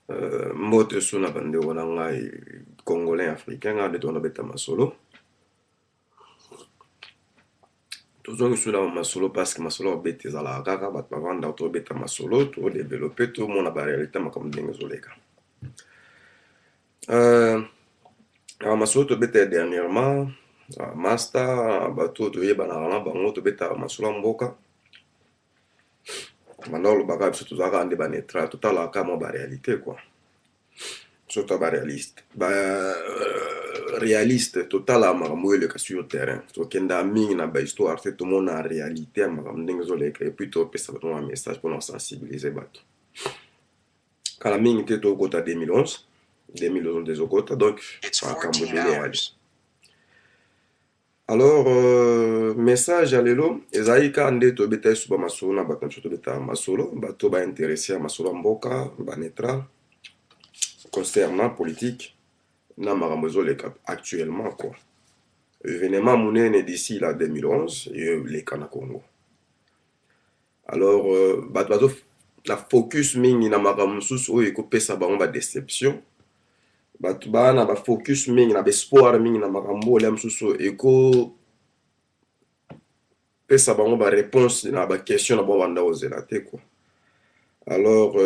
Mbote suna bande wana ngai congolais africain nga de tona beta masolo. Tozongi suna masolo parce que masolo bete zala kaka bat bavanda to beta masolo to développer to mona ba réalité makambo ndenge zoleka. Masolo to beta dernièrement master bato to yeba na bango to beta masolo mboka. Maintenant le bagage surtout zaka ande ba netra total aka mo ba réalité quoi. Surtout ba réaliste. Réaliste total à makambo le cas sur le terrain. So kenda mingi na ba histoire c'est tout monde en réalité makambo ndenge zoleka et puis to pesa bato un message pour nous sensibiliser bato. Kala mingi te to kota 2011 des okota donc makambo bele. Alors, message à l'élo, Ezaïka ande to beta suba masolo na bato to beta masolo, bato ba intéressé à masolo mboka, ba netra concernant politique na makambo les cap actuellement quoi. Événement monene d'ici la 2011 et les Kana Congo. Alors, bato la focus mingi na makambo susu oyo ekopesa bango ba déception. Bato bana ba focus mingi na espoir mingi na makambo le msusu eko pesa bango ba réponse na ba question na bo banda ozela te quoi. Alors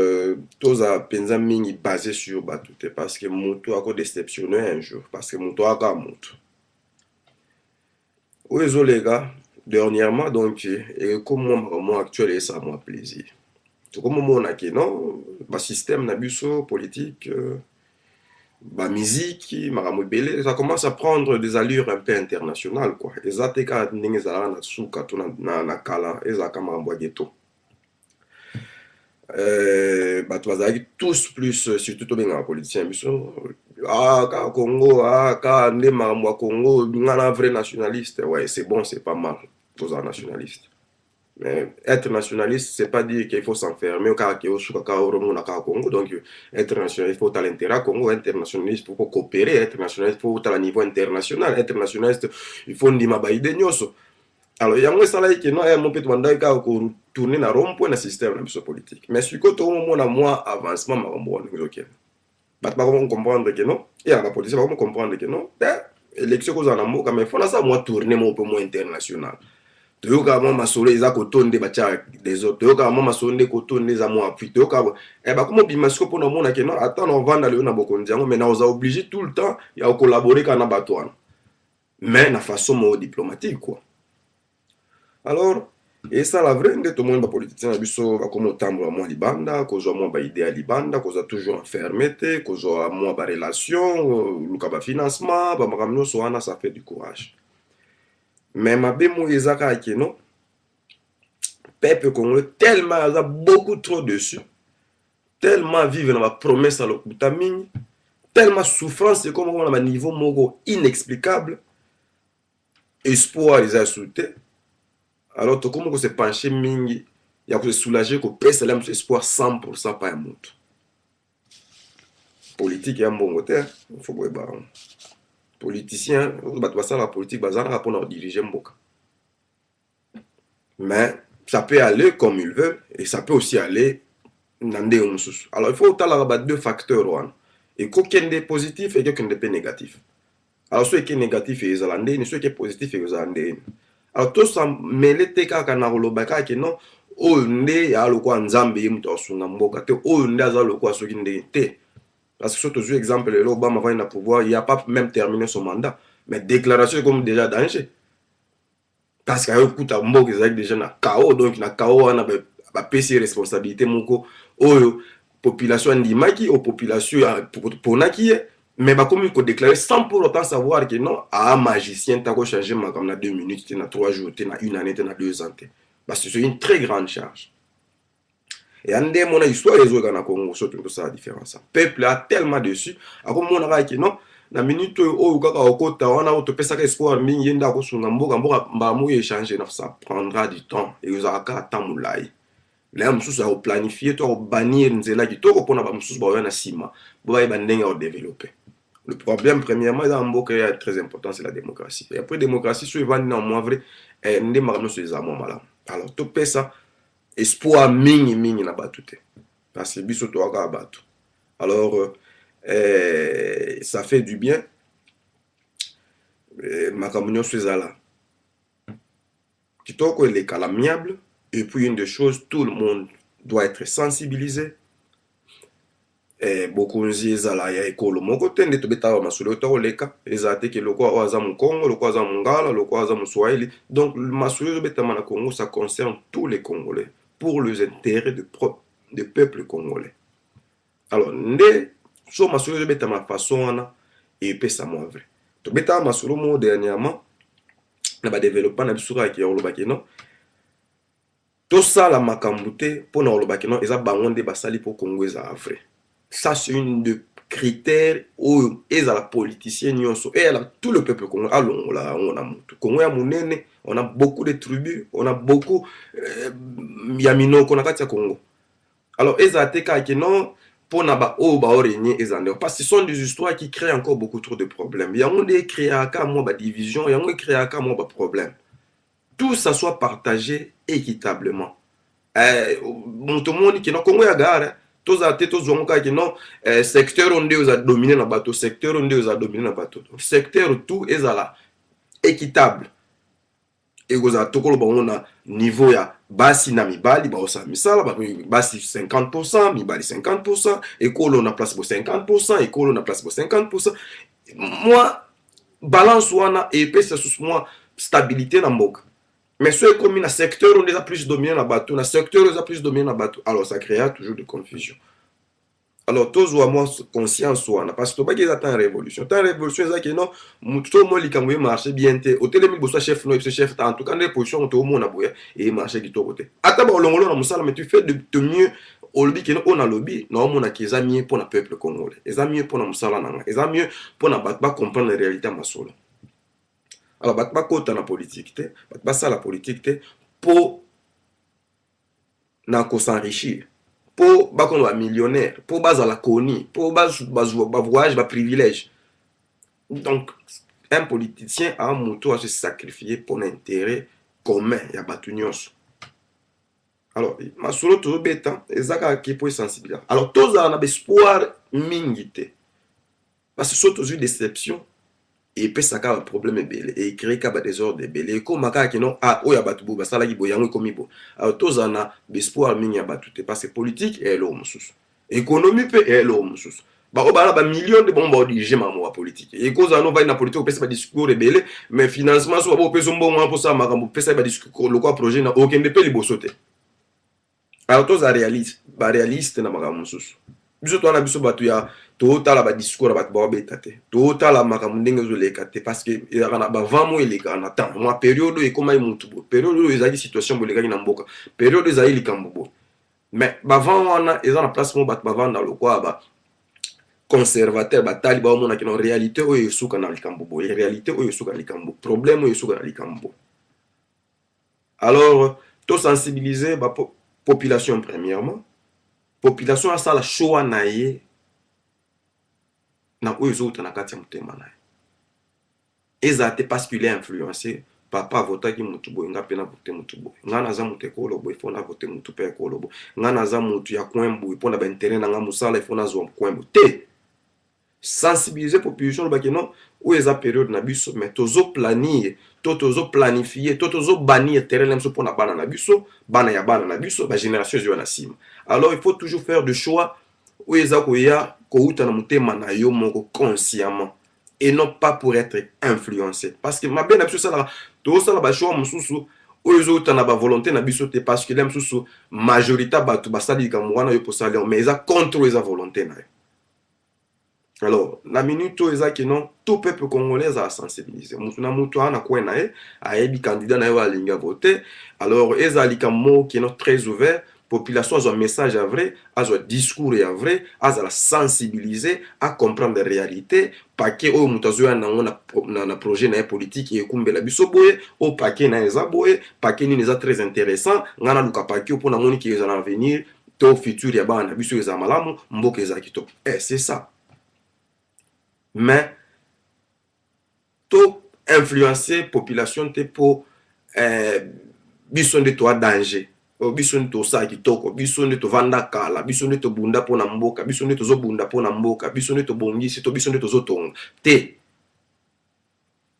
toza penza mingi basé sur bato te parce que moto ako déceptionné un jour parce que moto aka moto. Oyezo les gars dernièrement donc et comme moi actuel et ça moi plaisir. Tout comme mon aki non ba système na biso politique ba musique, ça commence à prendre des allures un peu internationales quoi. Ezateka ndenge zala na suka to na kala ezaka mambo ghetto. Bato bazaki tous plus surtout to benga politiciens biso ka Congo ka nde mambo Congo ngana vrai nationaliste ouais c'est bon c'est pas mal tous un nationaliste. Mais être nationaliste, c'est pas dire qu'il faut s'enfermer au cas où au Congo. Donc, être nationaliste, il faut à l'intérêt Congo. Être nationaliste, il faut coopérer. Être nationaliste, il faut à niveau international. Être nationaliste, il faut ndima baide nyoso. Alors, il y a un salaire qui non, mon petit mandat qui a tourné dans rond-point dans le système politique. Mais ce que tout le monde a moins avancement, ma bon, ok. Bah, pas comment comprendre que non. Et à la politique, pas comment comprendre que non. L'élection que vous en avez, quand même, il faut ça moi tourner mon peu moins international. Toyoka mama masolo eza kotonde bacha des autres toyoka mama masolo nde kotonde za mo appui toyoka ba comment bimasiko pona mona ke non attends on vanda le na bokonzi yango mais na oza obligé tout le temps ya collaborer kana bato wana mais na façon mo diplomatique quoi. Alors et ça la vraie nde to monde ba politicien na biso ba komo tambola mo libanda kozwa mo ba idée libanda koza toujours enfermé te kozwa mo ba relation luka ba financement ba makamno so wana ça fait du courage. Mais ma bémo ezaka ke non peuple congolais tellement a beaucoup trop dessus tellement vivre dans ma promesse à l'okuta mingi tellement souffrance et comme on a un niveau mogo inexplicable espoir les a sauté alors to comme se pencher mingi ya ko se soulager ko pesa l'âme espoir 100% pas un monte politique ya mbongo te faut boye ba politicien bato basala la politique bazana pour nous diriger mboka mais ça peut aller comme ils veulent et ça peut aussi aller nande mususu. Alors il faut talaba deux facteurs et qu'aucun des positif et qu'aucun des négatif. Alors ceux qui est négatif et zalande ni ceux qui est positif et zalande. Alors tout ça mêlé te kaka na rolobaka ke non o nde ya lokwa nzambe yimto sunga mboka te o nde aza lokwa soki nde te. Parce que surtout exemple le Obama va na pouvoir, il a pas même terminé son mandat mais déclaration comme déjà danger. Parce que écoute à mboka ezali déjà na chaos donc na chaos wana ba pesi responsabilité moko oyo population ndimaki au population ponaki mais ba comme ko déclarer sans pour autant savoir que non a magicien ta ko changer comme na 2 minutes na 3 jours na 1 année na 2 ans parce que c'est une très grande charge. Et ande mon histoire les organes Congo surtout ça la différence. Peuple a tellement dessus a comme on a que non na minute oyo kaka okota wana otopesaka espoir mingi yenda ko sunga mboka mbamu échanger ça prendra du temps et vous aka tamulai. Là mususu a planifier to bannir nzela kitoko pona ba mususu ba na sima bo ba ndenge au développer. Le problème premièrement dans mboka est très important c'est la démocratie. Et après démocratie so evandi na moi vrai ndé makamno so ezamo mala. Alors to pesa espoir mingi na batute. Parce que biso to aka batu. Alors, ça fait du bien. Makambo nyonso ezala kitoko eleka l'amiable. Et puis une des choses, tout le monde doit être sensibilisé. Bokonzi ezala ya ekolo moko te nde tobetaka masolo tokoleka ezala te ke lokwa oyo aza mokongo, lokwa aza mongala, lokwa aza moswahili. Donc masolo ezobetama na Congo, ça concerne tous les Congolais pour les intérêts de peuple congolais. Alors nde so masolo ezobetama façon wana epesa mwa vrai. Tobetaka masolo mo dernièrement na badéveloppement na biso kaka olobaki non tosala makambo te mpo na olobaki non eza bango nde basali mpo Congo ezala vrai. Ça, c'est une de critères où ils ont la politicien et tout le peuple congolais. Alors, on a Congo, on a beaucoup de tribus, on a beaucoup Yamino qu'on a katia Congo. Alors, ils ont été qui non pour naba o ba origné parce que ce sont des histoires qui créent encore beaucoup trop de problèmes. Il y a un des créé à moi ba division, il y a un créé à moi ba problème. Tout ça soit partagé équitablement. Tout le monde qui non Congo ya gare tous à tête aux hommes qui non secteur on a dominé na bateau secteur on a dominé na bateau secteur tout est là équitable et vous a tokolo on a niveau ya basi na mibali ba osa misala basi 50% mibali 50% école on a place pour 50% école on a place pour 50%. Moi balance wana et puis c'est sous moi stabilité na mboka. Mais ceux comme dans le secteur, on a plus dominé dans le bateau. Dans le secteur, on a plus dominé dans le bateau. Alors, ça crée toujours de confusion. Alors, tous ou moi conscience ou parce que tu n'as pas une révolution. Une révolution, c'est que non, tout le monde qui a marché bien. Au télémi, le chef, non, le chef, en tout cas, les positions, tout le monde a bougé et marché qui côté. Attends, mais tu fais de mieux. Au lobby qui on a lobby, non, on a qui est mieux pour le peuple congolais. Ils ont mieux pour le Moussala, ils ont mieux pour ne pas comprendre la réalité à Masolo. Alors, bat pas côté la politique, bat pas ça la politique, pour s'enrichir, pour bas qu'on millionnaire, pour bas à la coni, pour bas voyage, bas privilège. Donc, un politicien a un moto à se sacrifier pour l'intérêt commun, il y a batunios. Alors, ma solo tout bêta, et ça qui peut sensibiliser. Alors, tous on a espoir mingité, parce que surtout une déception. Et puis ça a un problème et créer un désordre belé comme maka qui non ah oya batu bo basala ki boyango komi bo alors tous on a espoir mingi batu te parce que politique et l'homme sous économie peut et l'homme sous ba o ba millions de bon ba diriger ma politique et cause on va na politique on peut pas discours rebelle mais financement so ba o peso mbongo pour ça makambo pesa ba discours le quoi projet na aucun de pays bosote alors tous a réaliste na makambo sous biso to na biso batu ya totala ba discours ba ba betate totala makambo ndenge zo lekate parce que il y a ba vamo eleka na temps moi période e koma mutu bo période ezali situation boleka na mboka période ezali likambo bo mais ba vamo wana eza na place mo ba vanda lo kwa ba conservateur ba tali ba mona ki na réalité o yesuka na likambo bo réalité o yesuka na likambo problème o yesuka na likambo. Alors to sensibiliser ba population premièrement population a ça la choix naie na oyo ezouta na kati ya motema na ye eza te parce qu'il est influencé papa avotaki mutu boye nga mpe na vote mutu boye nga naza motu ekolo boye fo na vote mutu mpe ekolo boye nga naza motu ya coin boye mpo na baintere na nga mosala ifo nazwa coin boye te sensibiliser population lobaki non oyo eza période na biso mais tozoplanir to tozoplanifie to tozobannir terrain na biso mpo na bana na biso bana ya bana na biso bagénération ezoya na nsima. Alors il faut toujours faire de choix oyo eza koya kouta na motema na yo moko consciemment et non pas pour être influencé parce que mabe na biso sala to sala ba choix mususu oyo ezouta na ba volonté na biso te parce que la mususu majorité batu basali likambo wana yo posali mais eza contre eza volonté na yo. Alors la minute eza ki non tout peuple congolais a sensibilisé mutu na mutu ana ko na ye ayebi candidat na yo alinga voter. Alors eza likambo qui est très ouvert population a un message à vrai, a un discours à vrai, a la sensibiliser, à comprendre la réalité, paquet au mutazoya na projet na politique et kumbe la biso boye, au paquet na eza boye, paquet ni eza très intéressant, ngana luka paquet pour na moni qui est en venir, to futur ya ba na biso eza malamu, mboka eza kitoko. C'est ça. Mais to influencer population te pour biso de toi danger. biso nde tosala kitoko, biso nde tovanda kala, biso nde tobunda mpo na mboka, biso nde tozobunda mpo na mboka, biso nde tobongisi to biso nde tozotonga te.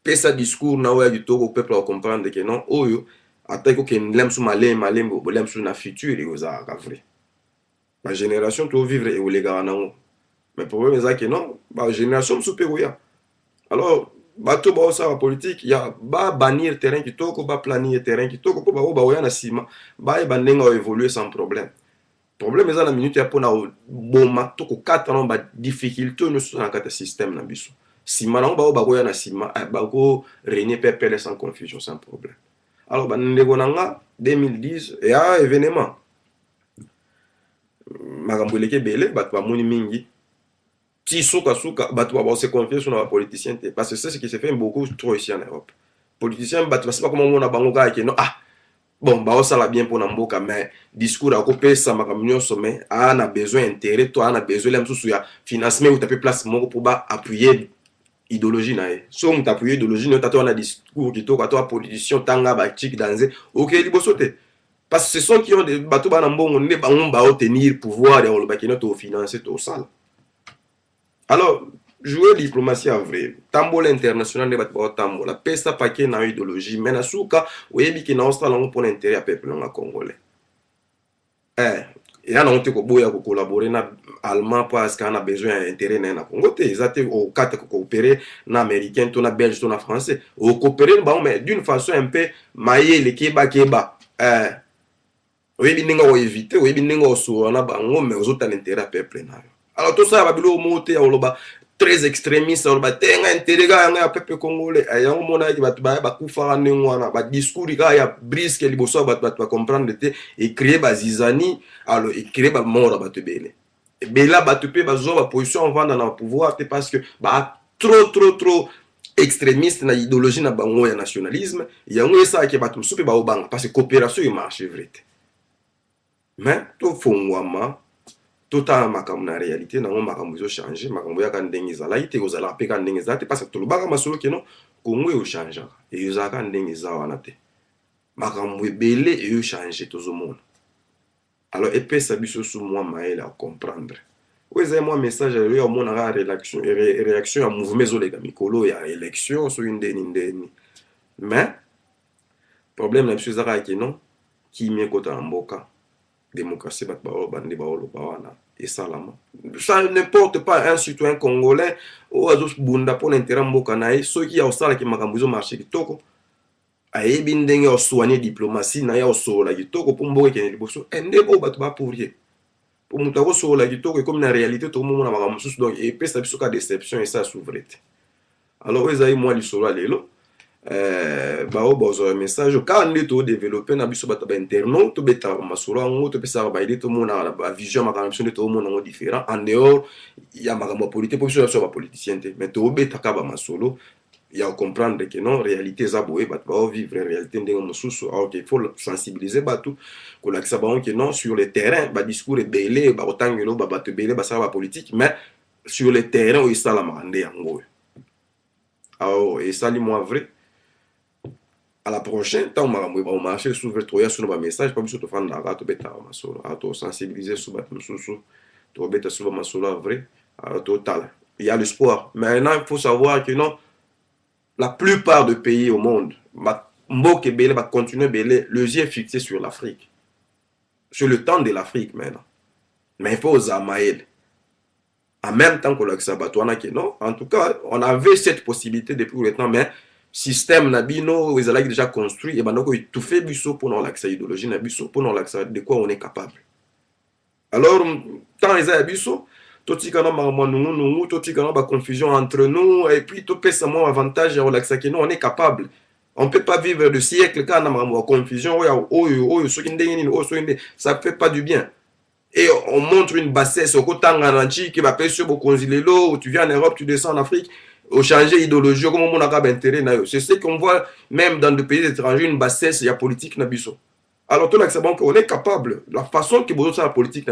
Pesa discours na oyo ya kitoko peuple va comprendre que non oyo ata kokende lemsu malembe bolemsu na futur ekozalaka vrai. Ma génération tovivre ekolekaka nango, mais problème eza ke non bagénération mosusu mpe koya. Alors bato baosala politique ya babannir terrain kitoko, baplanir terrain kitoko mpo bao baoya na nsima bayeba ndenge oévolue sans problème. Problème eza na minute ya mpona boma to kokata na badifficulté oyo nyonso na kati ya système na biso. Nsima nango bao bakoya na nsima bako régner pepele sans confusion, sans problème. Alors bandeko na nga 2010 ya événement makambo eleki ebele bato bamoni mingi ti suka bato babose confier sur na bapoliticien te, parce que c'est ce qui se fait beaucoup trop ici en Europe. Politicien bato basi bakoma mona bango kaka ke no bon baosala bien mpona mboka, mais discours akopesa makambo nyonso mais ana besoin intérêt to ana besoin la mosusu ya financement utape place moko mpo baappuyer idéologie na ye. So moto appuyer idéologie na yo tata wana discours kitoko ata bapoliticien tanga batik danze okei liboso te, parce que ce sont qui ont des bato bana mbongo nde bango baotenir pouvoir ya olobaki no tofinance tosala. Alors jouer diplomatie à vrai, tambola international nde bato baotambola pesa pake na idéologie, mais na suka oyebi ke na osala yango mpona intérêt ya peuple nga congolais. Ya na te koboya ko collaborer na allemand parce qu'on a besoin d'intérêt na Congo te, eza te au kata ko coopérer na américain to na belge to na français au coopérer ba mais d'une façon un peu mayele keba oyebi ndenge o éviter oyebi ndenge o so na bango mais ozota l'intérêt à peuple na. Alors tout ça ba bilo moté ya oloba très extrémiste oloba tenga intérêt ga ya peuple congolais ya mona ki bato ba kufa ndenge wana ba discours ga ya brisque liboso bato ba comprendre te et créer ba zizani, alors et créer ba mort bato bele bela bato pe bazo ba position en vendre na pouvoir te parce que ba trop extrémiste na idéologie na bango ya nationalisme yango esa ke bato supe ba obanga parce que coopération e marche vrai. Mais to fongwama tota makambo na réalité nango makambo zo changer makambo ya ka ndenge ezala ite kozala pe ka ndenge ezala te parce que tolobaka masolo keno Congo yo changer et ezala ka ndenge ezala wana te makambo ebele yo changer tozomona. Alors epesa biso sous moi maele à comprendre oza moi message yo mona ka réaction ya mouvement zolega mikolo ya élection so ndeni mais problème na biso ezaka keno ki mie kota mboka démocratie bandi baoloba wana esalama. Ça n'importe pas un citoyen congolais ou azos bunda pour l'intérêt mboka na ye soki ya osala ki makambo zo marché kitoko ayebi ndenge o soigner diplomatie na ya osola kitoko pour mboka kene liboso ende bo bato ba pourrier pour muta ko sola kitoko comme na réalité to mona makambo susu donc et pesa biso ka déception et ça souveraineté. Alors ezai moi lisolo lelo bao bozo message ka nde to développer na biso bata ba internaute to beta masolo ngo to pesa ba idée to mona ba vision makambo biso to mona ngo différent en dehors ya makambo politique pour biso ba politicien te, mais to beta ka ba masolo ya comprendre que non réalité za boye bat ba vivre réalité ndenge mosusu. Alors qu'il faut sensibiliser batu ko la ba que non sur le terrain ba discours belé ba otangelo ba batu belé ba ça ba politique, mais sur le terrain où il sala mande yango. Alors et ça li moi vrai à la prochaine temps makambo ba marché s'ouvre trop ya sur ba message pas biso to fanda ka to beta masolo a to sensibiliser sur batu mosusu to beta sur ba masolo vrai à total. Il y a l'espoir. Maintenant il faut savoir que non la plupart des pays au monde, Mboke Bele va continuer Bele, le yeux fixé sur l'Afrique. Sur le temps de l'Afrique maintenant. Mais il faut aux Amaël. En même temps que l'Axabatouana qui non. En tout cas, on avait cette possibilité depuis maintenant, mais système Nabino, ils ont déjà construit, et maintenant il tout fait biso pour nous l'accès idéologie Nabiso, pour nous l'accès de quoi on est capable. Alors, tant ils ont biso, toti kana nous toti kana ba confusion entre nous et puis to pesa mo avantage ya relaxa que nous on est capable. On peut pas vivre de siècle quand on a confusion ça fait pas du bien. Et on montre une bassesse au kotanga nanchi qui va payer sur Bokonzilelo, tu viens en Europe, tu descends en Afrique, au changer d'idéologie comme on a intérêt na yo. C'est ce qu'on voit même dans des pays étrangers une bassesse ya politique na biso. Alors, tout là, c'est bon qu'on est capable. La façon que vous avez la politique,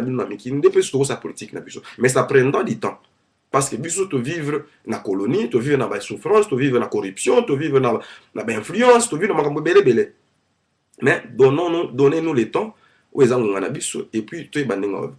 sa politique, mais ça prendra du temps. Parce que vous tu vivre dans la colonie, tu vivre dans la souffrance, tu vivre dans la corruption, tu vivre dans l'influence, tu vivre dans la belé. Mais donnez-nous le temps oyo eza ngonga na biso et puis toyeba ndenge